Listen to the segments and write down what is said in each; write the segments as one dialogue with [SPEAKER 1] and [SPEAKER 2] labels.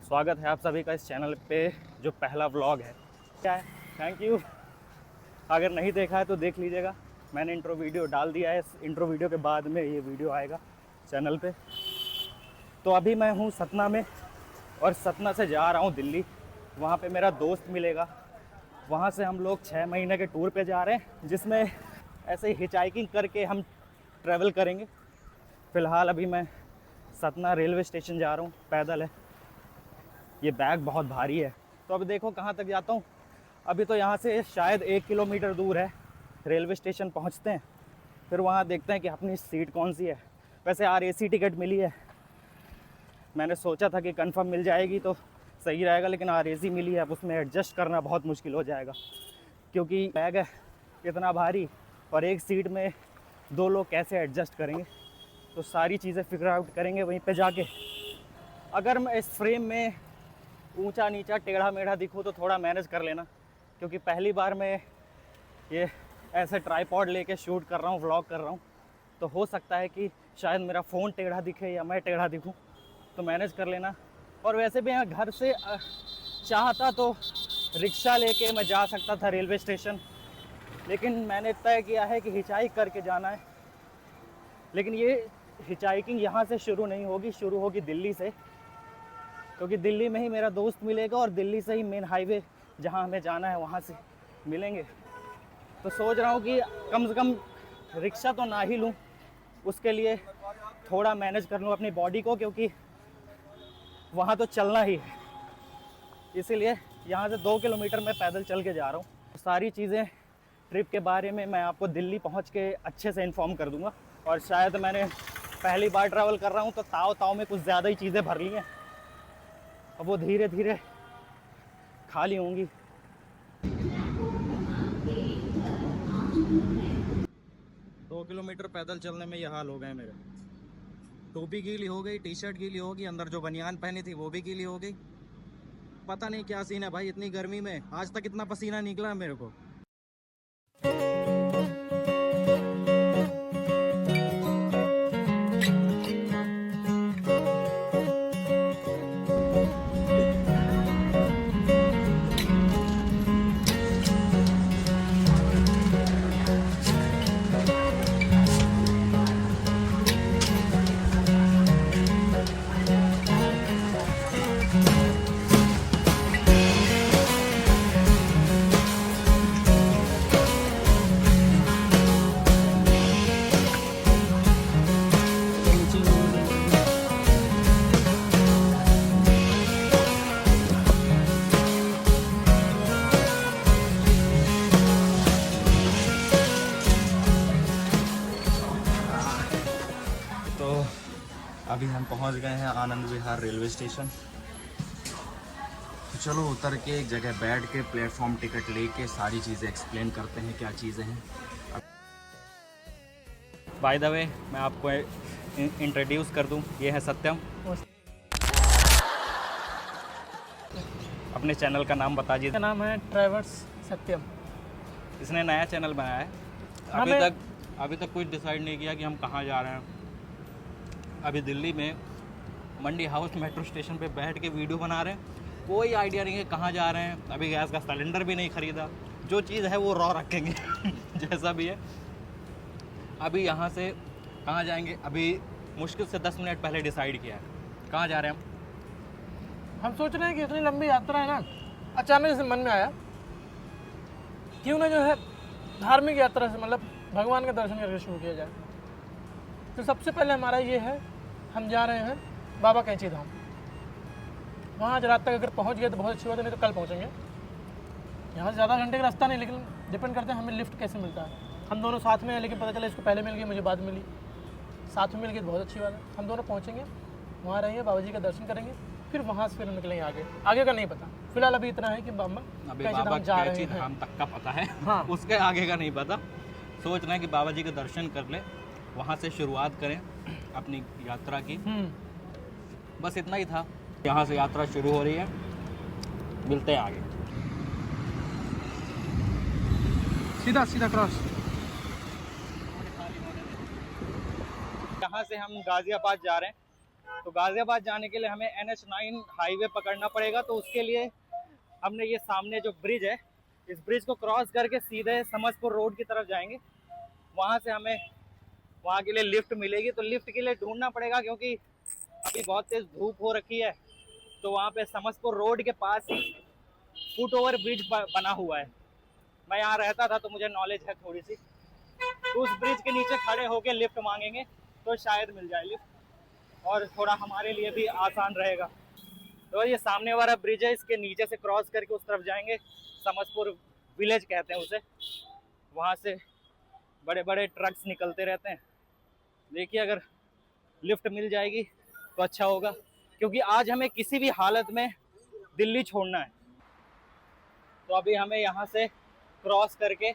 [SPEAKER 1] स्वागत है आप सभी का इस चैनल पे जो पहला व्लॉग है। क्या है, थैंक यू। अगर नहीं देखा है तो देख लीजिएगा, मैंने इंट्रो वीडियो डाल दिया है। इस इंट्रो वीडियो के बाद में ये वीडियो आएगा चैनल पे। तो अभी मैं हूँ सतना में और सतना से जा रहा हूँ दिल्ली। वहाँ पे मेरा दोस्त मिलेगा। वहाँ से हम लोग 6 महीने के टूर पे जा रहे हैं, जिसमें ऐसे ही हिचहाइकिंग करके हम ट्रैवल करेंगे। फ़िलहाल अभी मैं सतना रेलवे स्टेशन जा रहा हूँ, पैदल है। ये बैग बहुत भारी है। तो अब देखो कहाँ तक जाता हूँ। अभी तो यहाँ से शायद 1 किलोमीटर दूर है, रेलवे स्टेशन पहुँचते हैं, फिर वहाँ देखते हैं कि अपनी सीट कौन सी है। वैसे RAC टिकट मिली है, मैंने सोचा था कि कंफर्म मिल जाएगी तो सही रहेगा, लेकिन RAC मिली है। अब उसमें एडजस्ट करना बहुत मुश्किल हो जाएगा, क्योंकि बैग है इतना भारी और एक सीट में 2 लोग कैसे एडजस्ट करेंगे। तो सारी चीज़ें फिगर आउट करेंगे वहीं पे जाके। अगर मैं इस फ्रेम में ऊंचा नीचा टेढ़ा मेढ़ा दिखूँ तो थोड़ा मैनेज कर लेना, क्योंकि पहली बार मैं ये ऐसे ट्राईपॉड लेके शूट कर रहा हूँ, व्लॉग कर रहा हूँ। तो हो सकता है कि शायद मेरा फ़ोन टेढ़ा दिखे या मैं टेढ़ा दिखूँ, तो मैनेज कर लेना। और वैसे भी यहाँ घर से चाहता तो रिक्शा लेके मैं जा सकता था रेलवे स्टेशन, लेकिन मैंने तय किया है कि हिचहाइक करके जाना है। लेकिन ये हिचहाइकिंग यहाँ से शुरू नहीं होगी, शुरू होगी दिल्ली से, क्योंकि दिल्ली में ही मेरा दोस्त मिलेगा और दिल्ली से ही मेन हाईवे जहाँ हमें जाना है वहाँ से मिलेंगे। तो सोच रहा हूँ कि कम से कम रिक्शा तो ना ही लूँ, उसके लिए थोड़ा मैनेज कर लूँ अपनी बॉडी को, क्योंकि वहाँ तो चलना ही है। इसीलिए यहाँ से 2 किलोमीटर मैं पैदल चल के जा रहा हूँ। सारी चीज़ें ट्रिप के बारे में मैं आपको दिल्ली पहुँच के अच्छे से इन्फॉर्म कर दूँगा। और शायद मैंने पहली बार ट्रैवल कर रहा हूँ तो ताव में कुछ ज़्यादा ही चीज़ें भर ली हैं, अब वो धीरे धीरे खाली होंगी। दो किलोमीटर पैदल चलने में ये हाल हो गए मेरे। टोपी गीली हो गई, टी-शर्ट गीली हो गई, अंदर जो बनियान पहनी थी वो भी गीली हो गई। पता नहीं क्या सीन है भाई, इतनी गर्मी में आज तक इतना पसीना निकला मेरे को। अभी हम पहुंच गए हैं आनंद विहार रेलवे स्टेशन। तो चलो उतर के एक जगह बैठ के प्लेटफॉर्म टिकट लेके सारी चीज़ें एक्सप्लेन करते हैं क्या चीज़ें हैं। बाय द वे मैं आपको इंट्रोड्यूस कर दूं, ये है सत्यम। अपने चैनल का नाम बता दीजिए।
[SPEAKER 2] इसका नाम है ट्रैवर्स सत्यम।
[SPEAKER 1] इसने नया चैनल बनाया है। अभी तक कुछ डिसाइड नहीं किया कि हम कहाँ जा रहे हैं। अभी दिल्ली में मंडी हाउस मेट्रो स्टेशन पे बैठ के वीडियो बना रहे हैं, कोई आइडिया नहीं है कहाँ जा रहे हैं। अभी गैस का सिलेंडर भी नहीं ख़रीदा, जो चीज़ है वो रॉ रखेंगे जैसा भी है। अभी यहाँ से कहाँ जाएंगे, अभी मुश्किल से 10 मिनट पहले डिसाइड किया है कहाँ जा रहे हैं
[SPEAKER 2] हम सोच रहे हैं कि इतनी लंबी यात्रा है ना, अचानक से मन में आया क्यों ना जो है धार्मिक यात्रा से, मतलब भगवान का दर्शन करके शुरू किया जाए। तो सबसे पहले हमारा ये है, हम जा रहे हैं बाबा कैंची धाम। वहाँ आज रात तक अगर पहुँच गए तो बहुत अच्छी बात है, नहीं तो कल पहुँचेंगे। यहाँ से ज़्यादा घंटे का रास्ता नहीं, लेकिन डिपेंड करते हैं हमें लिफ्ट कैसे मिलता है। हम दोनों साथ में हैं, लेकिन पता चला इसको पहले मिल गई, मुझे बाद मिली। साथ में मिल गई तो बहुत अच्छी बात है। हम दोनों पहुँचेंगे, वहाँ रहेंगे, बाबा जी का दर्शन करेंगे, फिर वहाँ से फिर निकलेंगे आगे का नहीं पता। फिलहाल अभी इतना है कि बाबा कैंची धाम
[SPEAKER 1] तक का पता है,
[SPEAKER 2] हाँ।
[SPEAKER 1] उसके आगे का नहीं पता। सोच रहे हैं कि बाबा जी के दर्शन कर ले, वहाँ से शुरुआत करें अपनी यात्रा की। बस इतना ही था। यहाँ से यात्रा शुरू हो रही है, मिलते हैं आगे।
[SPEAKER 2] सीधा सीधा क्रॉस।
[SPEAKER 1] यहाँ से हम गाज़ियाबाद जा रहे हैं। तो गाजियाबाद जाने के लिए हमें NH9 हाईवे पकड़ना पड़ेगा। तो उसके लिए हमने ये सामने जो ब्रिज है, इस ब्रिज को क्रॉस करके सीधे समझपुर रोड की तरफ जाएंगे। वहाँ से हमें वहाँ के लिए लिफ्ट मिलेगी। तो लिफ्ट के लिए ढूंढना पड़ेगा क्योंकि अभी बहुत तेज धूप हो रखी है। तो वहाँ पे समझपुर रोड के पास ही फुट ओवर ब्रिज बना हुआ है। मैं यहाँ रहता था तो मुझे नॉलेज है थोड़ी सी। तो उस ब्रिज के नीचे खड़े होके लिफ्ट मांगेंगे तो शायद मिल जाए लिफ्ट, और थोड़ा हमारे लिए भी आसान रहेगा। तो ये सामने वाला ब्रिज है, इसके नीचे से क्रॉस करके उस तरफ जाएंगे। समझपुर विलेज कहते हैं उसे। वहाँ से बड़े बड़े ट्रक्स निकलते रहते हैं। देखिए अगर लिफ्ट मिल जाएगी तो अच्छा होगा, क्योंकि आज हमें किसी भी हालत में दिल्ली छोड़ना है। तो अभी हमें यहाँ से क्रॉस करके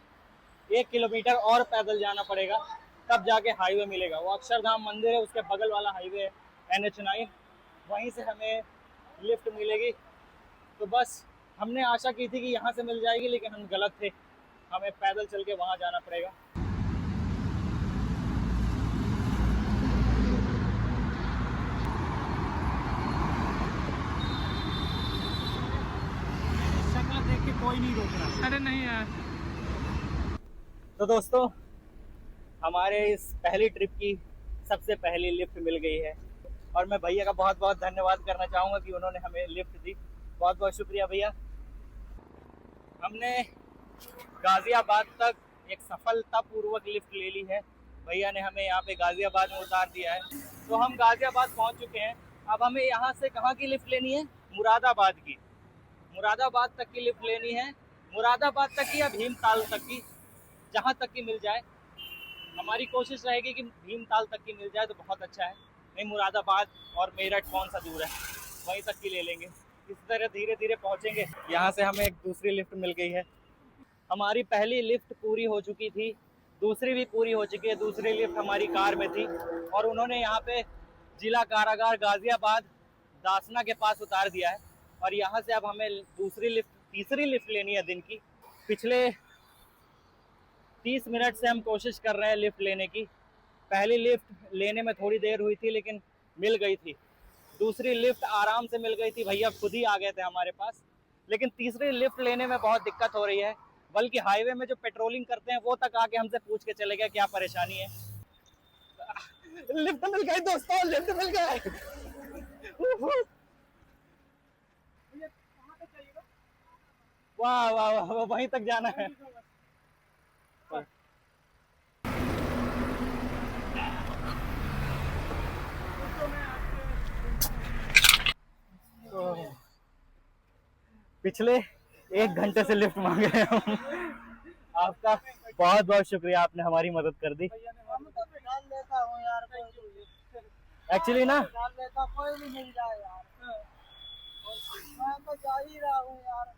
[SPEAKER 1] 1 किलोमीटर और पैदल जाना पड़ेगा, तब जाके हाईवे मिलेगा। वो अक्षरधाम मंदिर है, उसके बगल वाला हाईवे है NH9, वहीं से हमें लिफ्ट मिलेगी। तो बस हमने आशा की थी कि यहाँ से मिल जाएगी, लेकिन हम गलत थे। हमें पैदल चल के वहाँ जाना पड़ेगा। शक्ल देख के कोई नहीं रोक रहा।
[SPEAKER 2] अरे नहीं यार।
[SPEAKER 1] तो दोस्तों, हमारे इस पहली ट्रिप की सबसे पहली लिफ्ट मिल गई है, और मैं भैया का बहुत बहुत धन्यवाद करना चाहूँगा कि उन्होंने हमें लिफ्ट दी। बहुत बहुत शुक्रिया भैया। हमने गाज़ियाबाद तक एक सफलतापूर्वक लिफ्ट ले ली है। भैया ने हमें यहाँ पे गाज़ियाबाद में उतार दिया है। तो हम गाज़ियाबाद पहुँच चुके हैं। अब हमें यहाँ से कहाँ की लिफ्ट लेनी है? मुरादाबाद की। मुरादाबाद तक की लिफ्ट लेनी है। मुरादाबाद तक की या भीमताल तक की, जहाँ तक की मिल जाए। हमारी कोशिश रहेगी कि भीमताल तक की मिल जाए तो बहुत अच्छा है। नहीं, मुरादाबाद और मेरठ कौन सा दूर है, वहीं तक की ले लेंगे। इस तरह धीरे धीरे पहुँचेंगे। यहाँ से हमें एक दूसरी लिफ्ट मिल गई है। हमारी पहली लिफ्ट पूरी हो चुकी थी, दूसरी भी पूरी हो चुकी है। दूसरी लिफ्ट हमारी कार में थी और उन्होंने यहाँ पे जिला कारागार गाज़ियाबाद दासना के पास उतार दिया है। और यहाँ से अब हमें तीसरी लिफ्ट लेनी है दिन की। पिछले 30 मिनट से हम कोशिश कर रहे हैं लिफ्ट लेने की। पहली लिफ्ट लेने में थोड़ी देर हुई थी, लेकिन मिल गई थी। दूसरी लिफ्ट आराम से मिल गई थी, भैया खुद ही आ गए थे हमारे पास। लेकिन तीसरी लिफ्ट लेने में बहुत दिक्कत हो रही है। बल्कि हाईवे में जो पेट्रोलिंग करते हैं वो तक आके हमसे पूछ के चले गए क्या परेशानी है। लिफ्ट मिल गई दोस्तों, लिफ्ट मिल गए। वाह वाह वाह, वहीं तक जाना है। पिछले 1 घंटे से लिफ्ट मांग रहे हैं हम। आपका बहुत बहुत शुक्रिया, आपने हमारी मदद कर दी। एक्चुअली ना,
[SPEAKER 2] कोई भी मिल जाए यार, मैं तो जा ही रहा हूँ यार।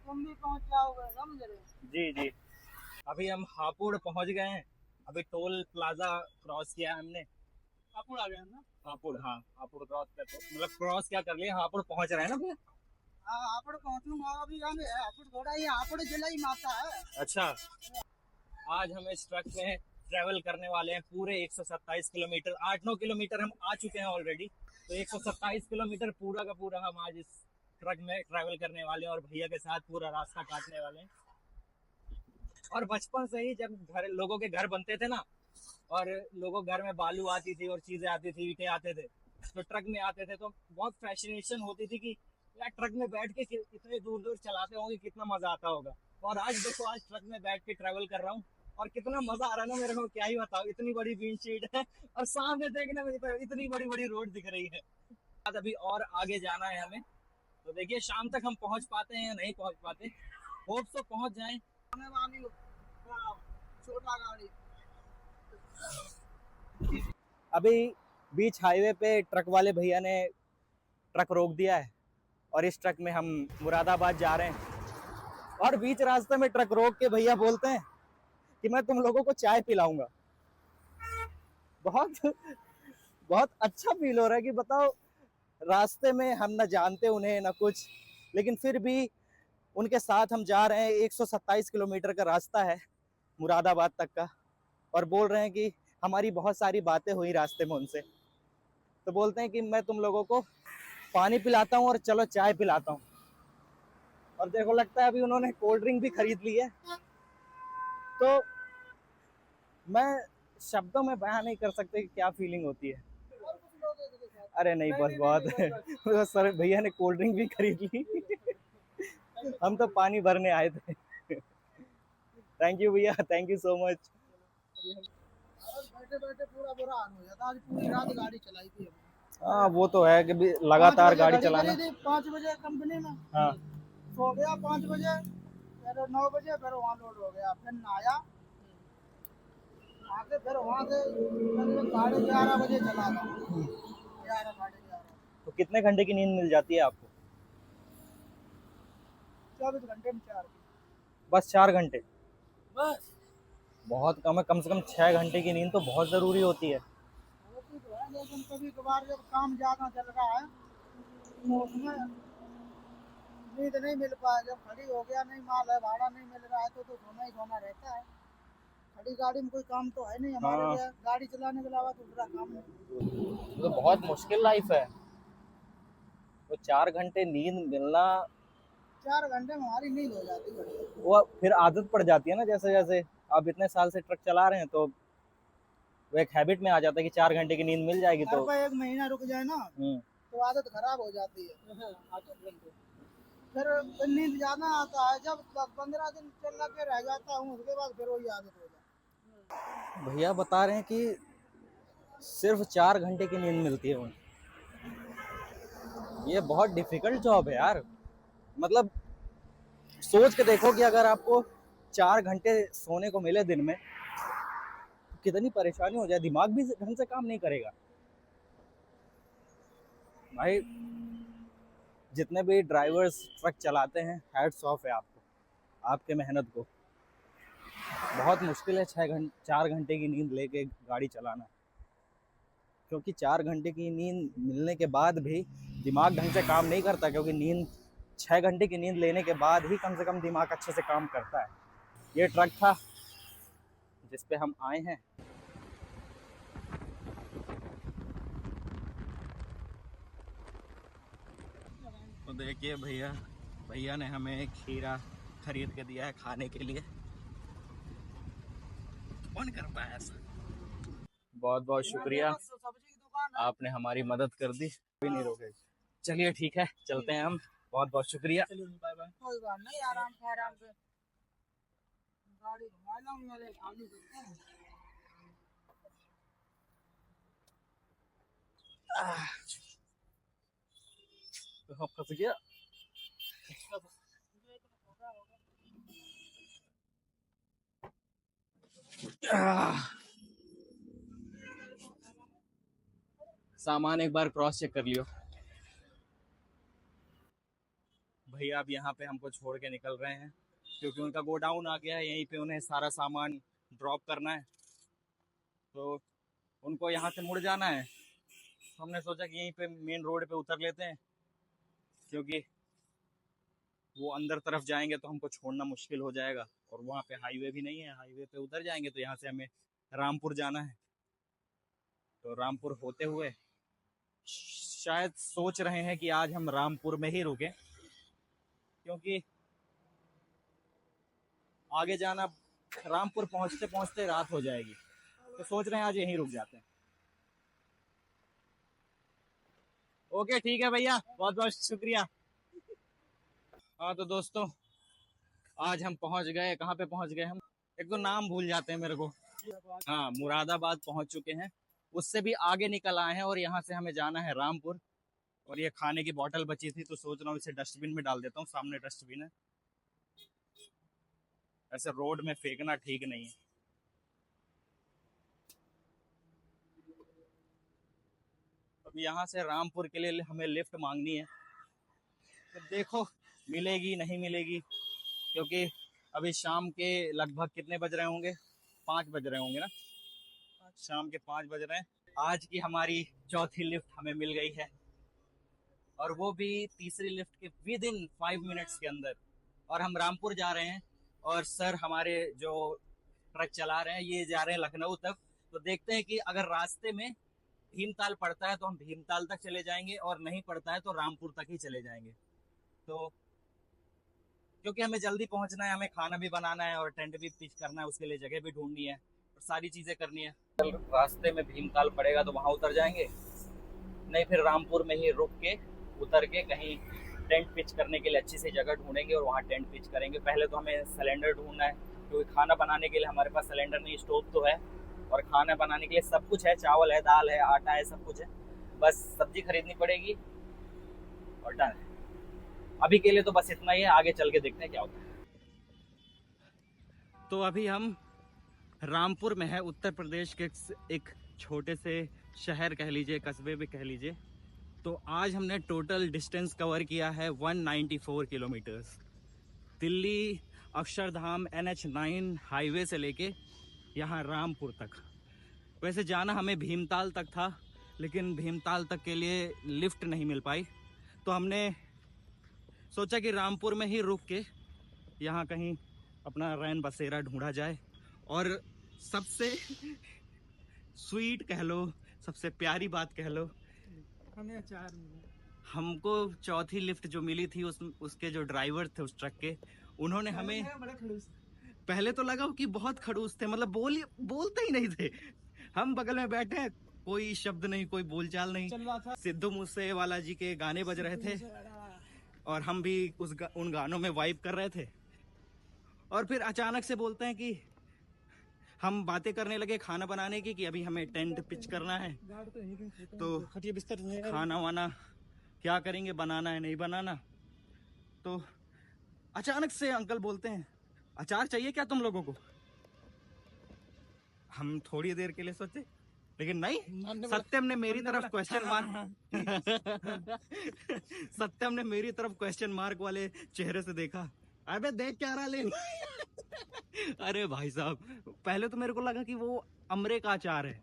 [SPEAKER 2] तुम भी पहुँच जाओगे, समझ रहे?
[SPEAKER 1] जी जी। अभी हम हापुड़ पहुंच गए हैं। अभी टोल प्लाजा क्रॉस किया है हमने।
[SPEAKER 2] हापुड़ आ गया ना?
[SPEAKER 1] हापुड़, हाँ हापुड़ क्रॉस कर, मतलब क्रॉस क्या कर लिया, हापुड़ पहुंच रहे हैं ना भैया।
[SPEAKER 2] हाँ, हापुड़ पहुँचूंगा अभी। हापुड़ थोड़ा ही, हापुड़ जिला ही माता है।
[SPEAKER 1] अच्छा, आज हम इस ट्रक में ट्रेवल करने वाले हैं पूरे 127 किलोमीटर। 8-9 किलोमीटर हम आ चुके हैं ऑलरेडी। तो 127 किलोमीटर पूरा का पूरा हम आज इस ट्रक में ट्रैवल करने वाले हैं और भैया के साथ पूरा रास्ता काटने वाले हैं। और बचपन से ही जब लोगों के घर बनते थे ना, और लोगों के घर में बालू आती थी और चीजें आती थी, ईंटें आते थे, तो ट्रक में आते थे, तो बहुत फैसिनेशन होती थी कि यार ट्रक में बैठ के इतने दूर दूर चलाते होंगे, कितना मजा आता होगा। और आज देखो, आज ट्रक में बैठ के ट्रैवल कर रहा हूँ और कितना मजा आ रहा है ना मेरे को, क्या ही बताओ। इतनी बड़ी विंडशील्ड है और सामने देखने में इतनी बड़ी बड़ी रोड दिख रही है। अभी और आगे जाना है हमें, तो देखिए शाम तक हम पहुंच पाते हैं या नहीं पहुंच पाते। होप सो पहुंच जाएं।
[SPEAKER 2] छोटा गाड़ी
[SPEAKER 1] अभी बीच हाईवे पे ट्रक वाले भैया ने ट्रक रोक दिया है और इस ट्रक में हम मुरादाबाद जा रहे हैं। और बीच रास्ते में ट्रक रोक के भैया बोलते हैं कि मैं तुम लोगों को चाय पिलाऊंगा। बहुत बहुत अच्छा फील हो रहा है कि बताओ, रास्ते में हम ना जानते उन्हें ना कुछ, लेकिन फिर भी उनके साथ हम जा रहे हैं। 127 किलोमीटर का रास्ता है मुरादाबाद तक का, और बोल रहे हैं कि हमारी बहुत सारी बातें हुई रास्ते में उनसे। तो बोलते हैं कि मैं तुम लोगों को पानी पिलाता हूँ और चलो चाय पिलाता हूँ। और देखो लगता है अभी उन्होंने कोल्ड ड्रिंक भी खरीद ली है। तो मैं शब्दों में बयां नहीं कर सकते कि क्या फीलिंग होती है। अरे नहीं, बस बहुत बस सर भैया ने कोल्ड ड्रिंक भी खरीद ली। हम तो पानी भरने आए थे। थैंक यू भैया, थैंक यू सो मच।
[SPEAKER 2] बैठे बैठे पूरा बुरा हाल हो जाता। आज पूरी रात गाड़ी चलाई थी हमने।
[SPEAKER 1] हाँ वो तो है कि भी लगातार गाड़ी चलाना।
[SPEAKER 2] 5 बजे कंपनी में
[SPEAKER 1] हाँ
[SPEAKER 2] सो गया, 5 बजे फिर 9 बजे फिर वहाँ लोड हो गया, फिर नहाया, नहा के फिर वहाँ से करीबन 11:30 बजे चला था। 11 साढ़े 11।
[SPEAKER 1] तो कितने घंटे की नींद मिल जाती है आपको?
[SPEAKER 2] 24 घंटे में 4।
[SPEAKER 1] बस 4 घंटे?
[SPEAKER 2] बस
[SPEAKER 1] बहुत कम है। कम से कम 6 घंटे की नींद तो बहुत जरूरी होती है।
[SPEAKER 2] होती तो है, लेकिन कभी कभार जब काम ज्यादा चल रहा है तो उसमें नींद नहीं मिल पाए। जब खड़ी हो गया, नहीं माल है, भाड़ा नहीं मिल रहा है तो सोना ही सोना रहता है। खड़ी गाड़ी में कोई काम तो है नहीं हमारे
[SPEAKER 1] हाँ
[SPEAKER 2] लिए, गाड़ी चलाने के अलावा दूसरा काम नहीं।
[SPEAKER 1] तो बहुत मुश्किल लाइफ है। तो 4 घंटे नींद मिलना,
[SPEAKER 2] 4 घंटे में हमारी नींद हो जाती है।
[SPEAKER 1] वो फिर आदत पड़ जाती है ना। जैसे जैसे आप इतने साल से ट्रक चला रहे हैं तो वो एक हैबिट में आ जाता है कि 4 घंटे की नींद मिल जाएगी।
[SPEAKER 2] घर
[SPEAKER 1] तो
[SPEAKER 2] पर 1 महीना रुक जाए ना तो आदत खराब हो जाती है। फिर नींद ज्यादा आता है। जब 15 दिन चल के रह जाता हूँ उसके बाद फिर वही आदत हो जाती है।
[SPEAKER 1] भैया बता रहे हैं कि सिर्फ 4 घंटे की नींद मिलती है उन्हें। ये बहुत डिफिकल्ट जॉब है यार। मतलब सोच के देखो कि अगर आपको 4 घंटे सोने को मिले दिन में तो कितनी परेशानी हो जाए। दिमाग भी ढंग से काम नहीं करेगा भाई। जितने भी ड्राइवर्स ट्रक चलाते हैं, हैट्स ऑफ है आपको, आपके मेहनत को। बहुत मुश्किल है 4 घंटे की नींद लेके गाड़ी चलाना। क्योंकि 4 घंटे की नींद मिलने के बाद भी दिमाग ढंग से काम नहीं करता। क्योंकि नींद 6 घंटे की नींद लेने के बाद ही कम से कम दिमाग अच्छे से काम करता है। ये ट्रक था जिस पे हम आए हैं। तो देखिए भैया, भैया ने हमें खीरा खरीद के दिया है खाने के लिए। कौन करता है ऐसा? बहुत बहुत शुक्रिया,
[SPEAKER 2] सब्जी की दुकान है।
[SPEAKER 1] आपने हमारी मदद कर दी। भी नहीं रोके। चलिए ठीक है, चलते हैं हम। बहुत बहुत शुक्रिया।
[SPEAKER 2] Bye bye. कोई बात नहीं, आराम से आराम से गाड़ी घुमा लाऊंगी वाले खाली करते हैं।
[SPEAKER 1] तो फंस गया। सामान एक बार क्रॉस चेक कर लियो। भैया अब यहाँ पे हमको छोड़ के निकल रहे हैं क्योंकि उनका गोडाउन आ गया है। यहीं पे उन्हें सारा सामान ड्रॉप करना है। तो उनको यहाँ से मुड़ जाना है। तो हमने सोचा कि यहीं पे मेन रोड पे उतर लेते हैं, क्योंकि वो अंदर तरफ जाएंगे तो हमको छोड़ना मुश्किल हो जाएगा। और वहाँ पे हाईवे भी नहीं है। हाईवे पे उतर जाएंगे तो यहाँ से हमें रामपुर जाना है। तो रामपुर होते हुए शायद सोच रहे हैं कि आज हम रामपुर में ही रुकें, क्योंकि आगे जाना, रामपुर पहुंचते पहुंचते रात हो जाएगी। तो सोच रहे हैं आज यहीं रुक जाते हैं। ओके ठीक है भैया, बहुत बहुत शुक्रिया। हाँ तो दोस्तों, आज हम पहुंच गए। कहाँ पे पहुंच गए हम? एक तो नाम भूल जाते हैं मेरे को। हाँ, मुरादाबाद पहुंच चुके हैं। उससे भी आगे निकल आए हैं और यहाँ से हमें जाना है रामपुर। और ये खाने की बोतल बची थी तो सोच रहा हूँ इसे डस्टबिन में डाल देता हूँ। सामने डस्टबिन है। ऐसे रोड में फेंकना ठीक नहीं है। अब यहाँ से रामपुर के लिए हमें लिफ्ट मांगनी है। तो देखो मिलेगी नहीं मिलेगी, क्योंकि अभी शाम के लगभग कितने बज रहे होंगे? 5 बज रहे होंगे ना। शाम के 5 बज रहे हैं। आज की हमारी चौथी लिफ्ट हमें मिल गई है, और वो भी तीसरी लिफ्ट के विद इन 5 मिनट्स के अंदर। और हम रामपुर जा रहे हैं। और सर हमारे जो ट्रक चला रहे हैं ये जा रहे हैं लखनऊ तक।
[SPEAKER 3] तो देखते हैं कि अगर रास्ते में भीमताल पड़ता है तो हम भीमताल तक चले जाएंगे, और नहीं पड़ता है तो रामपुर तक ही चले जाएंगे। तो क्योंकि हमें जल्दी पहुंचना है, हमें खाना भी बनाना है और टेंट भी पिच करना है, उसके लिए जगह भी ढूंढनी है और सारी चीजें करनी है। रास्ते में भीमताल पड़ेगा तो वहां उतर जाएंगे, नहीं फिर रामपुर में ही रुक के उतर के कहीं टेंट पिच करने के लिए अच्छी सी जगह ढूंढेंगे और वहाँ टेंट पिच करेंगे। पहले तो हमें सिलेंडर ढूंढना है, क्योंकि खाना बनाने के लिए हमारे पास सिलेंडर नहीं, स्टोव तो है और खाना बनाने के लिए सब कुछ है, चावल है, दाल है, आटा है, सब कुछ है। बस सब्जी खरीदनी पड़ेगी और डन है। अभी के लिए तो बस इतना ही है, आगे चल के देखते हैं क्या होता है। तो अभी हम रामपुर में है, उत्तर प्रदेश के एक छोटे से शहर कह लीजिए, कस्बे भी कह लीजिए। तो आज हमने टोटल डिस्टेंस कवर किया है 194 kilometres, Delhi Akshardham NH9 highway से लेके यहाँ रामपुर तक। वैसे जाना हमें भीमताल तक था, लेकिन भीमताल तक के लिए लिफ्ट नहीं मिल पाई, तो हमने सोचा कि रामपुर में ही रुक के यहाँ कहीं अपना रैन बसेरा ढूंढा जाए। और सबसे स्वीट कह लो, सबसे प्यारी बात कह लो,
[SPEAKER 2] हमें अचार
[SPEAKER 3] हमको चौथी लिफ्ट जो मिली थी उसके जो ड्राइवर थे उस ट्रक के, उन्होंने हमें,
[SPEAKER 2] बड़ा खड़ूस।
[SPEAKER 3] पहले तो लगा कि बहुत खड़ूस थे, मतलब बोलते ही नहीं थे। हम बगल में बैठे हैं, कोई शब्द नहीं, कोई बोलचाल नहीं।
[SPEAKER 2] चल रहा था
[SPEAKER 3] सिद्धू मूसेवाला जी के गाने बज रहे थे और हम भी उन गानों में वाइब कर रहे थे। और फिर अचानक से बोलते हैं कि हम बातें करने लगे खाना बनाने की, कि अभी हमें टेंट पिच करना है, तो
[SPEAKER 2] खटिया बिस्तर
[SPEAKER 3] खाना वाना क्या करेंगे, बनाना है नहीं बनाना। तो अचानक से अंकल बोलते हैं, अचार चाहिए क्या तुम लोगों को? हम थोड़ी देर के लिए सोचे, लेकिन नहीं, सत्यम ने मेरी तरफ क्वेश्चन मार्क सत्यम ने मेरी तरफ क्वेश्चन मार्क वाले चेहरे से देखा। अबे देख क्या रहा ले अरे भाई साहब, पहले तो मेरे को लगा कि वो अमरे का अचार है,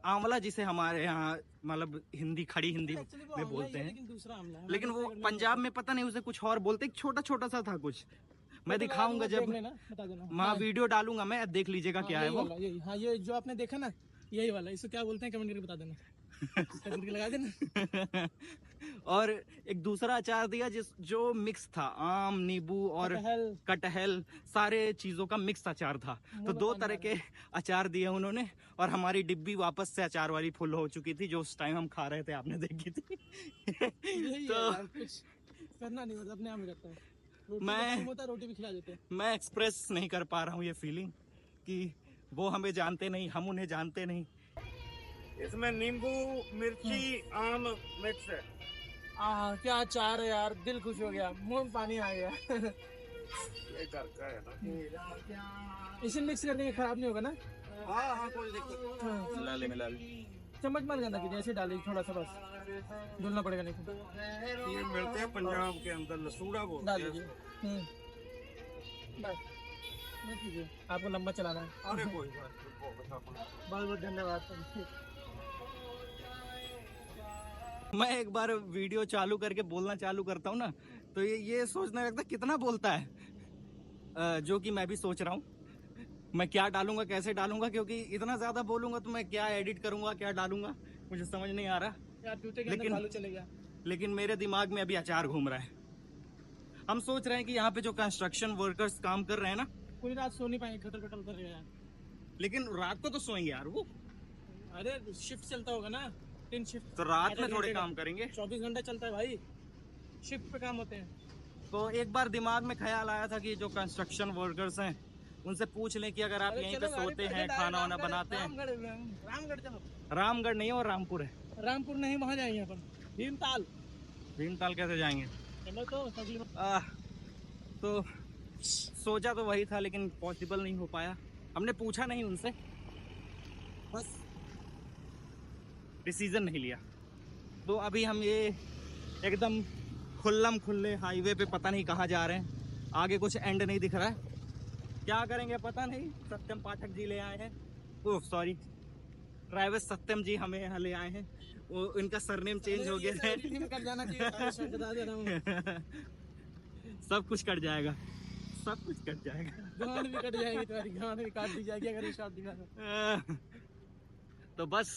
[SPEAKER 3] आंवला जिसे हमारे यहाँ मतलब हिंदी, खड़ी हिंदी में बोलते हैं,
[SPEAKER 2] लेकिन दूसरा आमला है।
[SPEAKER 3] लेकिन वो पंजाब में पता नहीं उसे कुछ और बोलते, एक छोटा छोटा सा था कुछ। मैं दिखाऊंगा जब
[SPEAKER 2] बता देना,
[SPEAKER 3] मैं वीडियो डालूंगा, मैं देख लीजिएगा क्या है वो।
[SPEAKER 2] यही, हाँ ये जो आपने देखा ना, यही वाला, इसको क्या बोलते हैं कमेंट करके बता देना, करके लगा देना।
[SPEAKER 3] और एक दूसरा अचार दिया जो मिक्स था, आम, नींबू और कटहल, सारे चीजों का मिक्स अचार था। तो 2 तरह के अचार दिए उन्होंने, और हमारी डिब्बी वापस से अचार वाली फुल हो चुकी थी, जो उस टाइम हम खा रहे थे, आपने देखी थी। तो
[SPEAKER 2] कुछ करना नहीं, मतलब अपने आप हो जाता है। रोटी भी खिला देते हैं।
[SPEAKER 3] मैं एक्सप्रेस नहीं कर पा रहा हूँ ये फीलिंग कि वो हमें जानते नहीं, हम उन्हें जानते नहीं।
[SPEAKER 1] इसमें नींबू, मिर्ची, आम मिक्स है।
[SPEAKER 2] क्या अचार है यार, दिल खुश हो गया, मुंह में पानी आ गया।
[SPEAKER 1] ये घर का है ना।
[SPEAKER 2] इसे मिक्स करने के खराब नहीं होगा ना?
[SPEAKER 1] हाँ हाँ, कोई दिक्कत नहीं। मिला ले।
[SPEAKER 2] चम्मच मत गंदा कीजिए, ऐसे डालिए थोड़ा सा, बस धुलना पड़ेगा नहीं तो।
[SPEAKER 1] ये मिलते हैं पंजाब के अंदर, लसूड़ा बोलते हैं।
[SPEAKER 2] डाल दीजिए। बस मत कीजिए, आपको लंबा चलाना है।
[SPEAKER 1] अरे कोई बात नहीं,
[SPEAKER 2] बहुत बहुत धन्यवाद।
[SPEAKER 3] मैं एक बार वीडियो चालू करके बोलना चालू करता हूँ ना, तो ये सोचने लगता कितना बोलता है, जो कि मैं भी सोच रहा हूँ मैं क्या डालूंगा, कैसे डालूंगा, क्योंकि इतना ज्यादा बोलूंगा तो मैं क्या एडिट करूंगा, क्या डालूंगा, मुझे समझ नहीं आ रहा।
[SPEAKER 2] यार
[SPEAKER 3] लेकिन मेरे दिमाग में अभी अचार घूम रहा है। हम सोच रहे हैं कि यहाँ पे जो कंस्ट्रक्शन वर्कर्स काम कर रहे हैं ना,
[SPEAKER 2] पूरी रात सो नहीं पाएंगे, खटर खटर कर रहे हैं।
[SPEAKER 3] लेकिन रात को तो सोएंगे यार वो।
[SPEAKER 2] अरे शिफ्ट चलता होगा ना, 3 शिफ्ट,
[SPEAKER 3] तो रात में थोड़े काम करेंगे,
[SPEAKER 2] 24 घंटे चलता है भाई, शिफ्ट पे काम होते हैं।
[SPEAKER 3] तो एक बार दिमाग में ख्याल आया था कि जो कंस्ट्रक्शन वर्कर्स हैं उनसे पूछ लें कि अगर आप यहीं पे सोते हैं, खाना वाना बनाते हैं।
[SPEAKER 2] रामगढ़ चलो।
[SPEAKER 3] रामगढ़ नहीं और रामपुर है।
[SPEAKER 2] रामपुर नहीं, वहाँ जाएंगे अपन, भीमताल।
[SPEAKER 3] भीमताल कैसे जाएंगे?
[SPEAKER 2] चलो
[SPEAKER 3] तो सोचा तो वही था, लेकिन पॉसिबल नहीं हो पाया। हमने पूछा नहीं उनसे, बस डिसीजन नहीं लिया। तो अभी हम ये एकदम खुल्लम खुल्ले हाईवे पे पता नहीं कहाँ जा रहे हैं, आगे कुछ एंड नहीं दिख रहा है, क्या करेंगे पता नहीं। सत्यम पाठक जी ले आए हैं, ओह सॉरी, ड्राइवर सत्यम जी हमें यहाँ ले आए हैं, वो इनका सरनेम चेंज हो गया है। सब कुछ कट जाएगा, सब कुछ कट जाएगा,
[SPEAKER 2] गांड भी कट जाएगी, तुम्हारी गांड भी काट दी जाएगी अगर स्टार्ट दिखा।
[SPEAKER 3] तो बस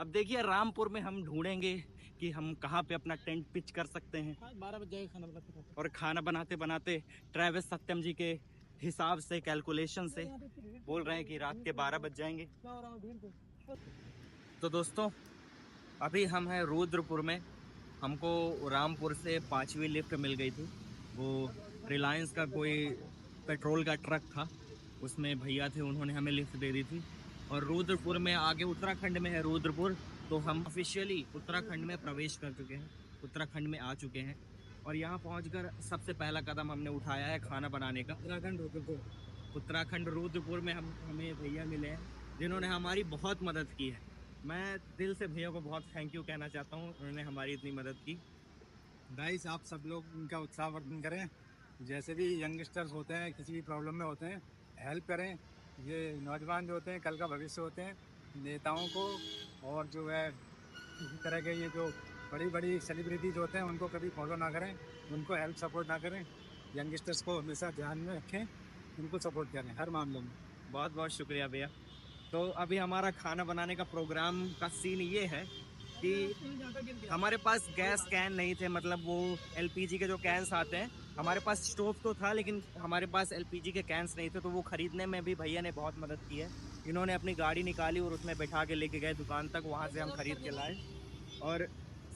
[SPEAKER 3] अब देखिए रामपुर में हम ढूंढेंगे कि हम कहाँ पे अपना टेंट पिच कर सकते हैं
[SPEAKER 2] 12 बज जाएगा खाना बनाते
[SPEAKER 3] और खाना बनाते बनाते ट्रैविस सत्यम जी के हिसाब से कैलकुलेशन से बोल रहे हैं कि रात के 12 बज जाएंगे। तो दोस्तों अभी हम हैं रुद्रपुर में। हमको रामपुर से 5वीं लिफ्ट मिल गई थी। वो रिलायंस का कोई पेट्रोल का ट्रक था, उसमें भैया थे, उन्होंने हमें लिफ्ट दे दी थी। और रुद्रपुर में आगे उत्तराखंड में है रुद्रपुर, तो हम ऑफिशियली उत्तराखंड में प्रवेश कर चुके हैं, उत्तराखंड में आ चुके हैं। और यहाँ पहुँचकर सबसे पहला कदम हमने उठाया है खाना बनाने का। उत्तराखंड रुद्रपुर में हमें भैया मिले हैं जिन्होंने हमारी बहुत मदद की है। मैं दिल से भैया को बहुत थैंक यू कहना चाहता हूँ, उन्होंने हमारी इतनी मदद की।
[SPEAKER 4] गाइस आप सब लोग उनका उत्साहवर्धन करें, जैसे भी यंगस्टर्स होते हैं किसी भी प्रॉब्लम में होते हैं हेल्प करें। ये नौजवान जो होते हैं कल का भविष्य होते हैं। नेताओं को और जो है इसी तरह के ये जो बड़ी बड़ी सेलिब्रिटीज होते हैं उनको कभी फॉलो ना करें, उनको हेल्प सपोर्ट ना करें। यंगस्टर्स को हमेशा ध्यान में रखें, उनको सपोर्ट करें हर मामले में।
[SPEAKER 3] बहुत बहुत शुक्रिया भैया। तो अभी हमारा खाना बनाने का प्रोग्राम का सीन ये है कि हमारे पास गैस कैन नहीं थे, मतलब वो एलपीजी के जो कैंस आते हैं। हमारे पास स्टोव तो था लेकिन हमारे पास एलपीजी के कैंस नहीं थे, तो वो ख़रीदने में भी भैया ने बहुत मदद की है। इन्होंने अपनी गाड़ी निकाली और उसमें बैठा के लेके गए दुकान तक, वहाँ से हम ख़रीद के लाए। और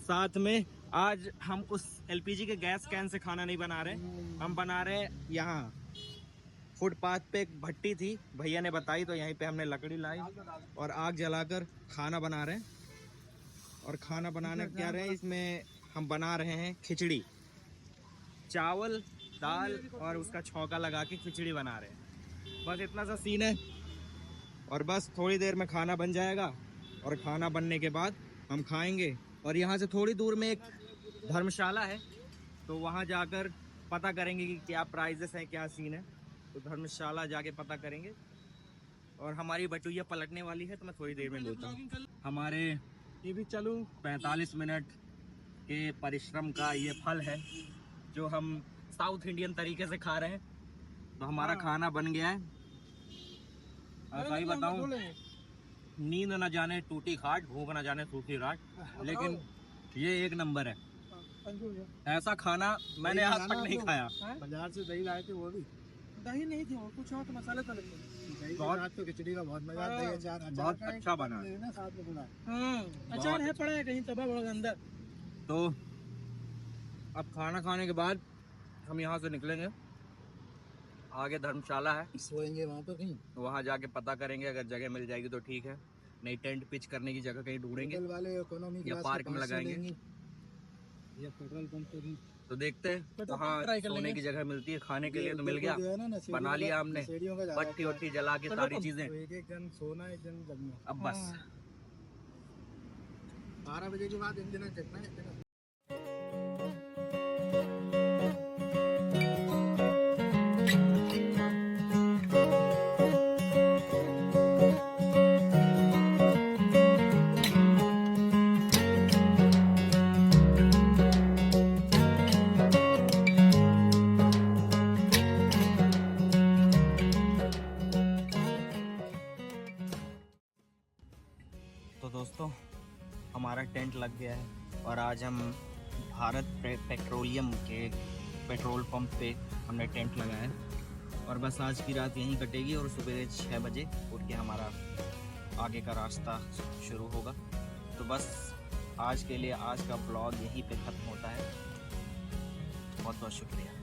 [SPEAKER 3] साथ में आज हम उस एलपीजी के गैस कैन से खाना नहीं बना रहे, हम बना रहे यहाँ फुटपाथ पे एक भट्टी थी, भैया ने बताई, तो यहीं पे हमने लकड़ी लाई और आग जलाकर खाना बना रहे हैं। और खाना बनाने क्या रहे हैं, इसमें हम बना रहे हैं खिचड़ी, चावल दाल और उसका छौंका लगा के खिचड़ी बना रहे हैं। बस इतना सा सीन है और बस थोड़ी देर में खाना बन जाएगा और खाना बनने के बाद हम खाएंगे। और यहाँ से थोड़ी दूर में एक धर्मशाला है, तो वहाँ जाकर पता करेंगे कि क्या प्राइजेस हैं, क्या सीन है। तो धर्मशाला जाके पता करेंगे। और हमारी बटुइया पलटने वाली है, तो मैं थोड़ी देर में मिलता हूँ। हमारे
[SPEAKER 2] ये भी चलूँ
[SPEAKER 3] 45 मिनट के परिश्रम का ये फल है जो हम साउथ इंडियन तरीके से खा रहे हैं। तो हमारा खाना बन गया है। सही बताऊं, नींद न जाने टूटी खाट, भूख न जाने सूखी रात, लेकिन ये एक नंबर है। ऐसा खाना मैंने आज तक नहीं खाया।
[SPEAKER 4] बाजार से दही लाए थे, वो भी
[SPEAKER 2] दही नहीं थी, कुछ और तो मसाले तो लगे।
[SPEAKER 4] बहुत तो खिचड़ी का बहुत मजा आता है। अचार
[SPEAKER 3] बहुत अच्छा बना है।
[SPEAKER 4] ना साथ में बना।
[SPEAKER 2] अचार है पड़ा है कहीं तबा बड़ा अंदर।
[SPEAKER 3] तो अब खाना खाने के बाद हम यहाँ से निकलेंगे, आगे धर्मशाला है,
[SPEAKER 4] सोएंगे वहाँ पर कहीं,
[SPEAKER 3] वहाँ जाके पता करेंगे। अगर जगह मिल जाएगी तो ठीक है, नहीं टेंट पिच करने की जगह कहीं ढूंढेंगे
[SPEAKER 4] वाले इकोनॉमी
[SPEAKER 3] या पार्क में लगाएंगे
[SPEAKER 4] या पेट्रोल पंप पे भी।
[SPEAKER 3] तो देखते हैं कहाँ सोने की जगह मिलती है। खाने के लिए तो मिल गया, बना लिया हमने, बत्ती वट्टी जला के सारी चीजें।
[SPEAKER 4] एक जन सोना, एक जन जगना।
[SPEAKER 3] अब बस
[SPEAKER 4] 12 बजे के बाद इंजन चकना है।
[SPEAKER 3] तो दोस्तों हमारा टेंट लग गया है और आज हम भारत पेट्रोलियम के पेट्रोल पंप पे हमने टेंट लगाया है। और बस आज की रात यहीं कटेगी और सुबह 6 बजे उठ के हमारा आगे का रास्ता शुरू होगा। तो बस आज के लिए आज का ब्लॉग यहीं पे ख़त्म होता है। बहुत बहुत शुक्रिया।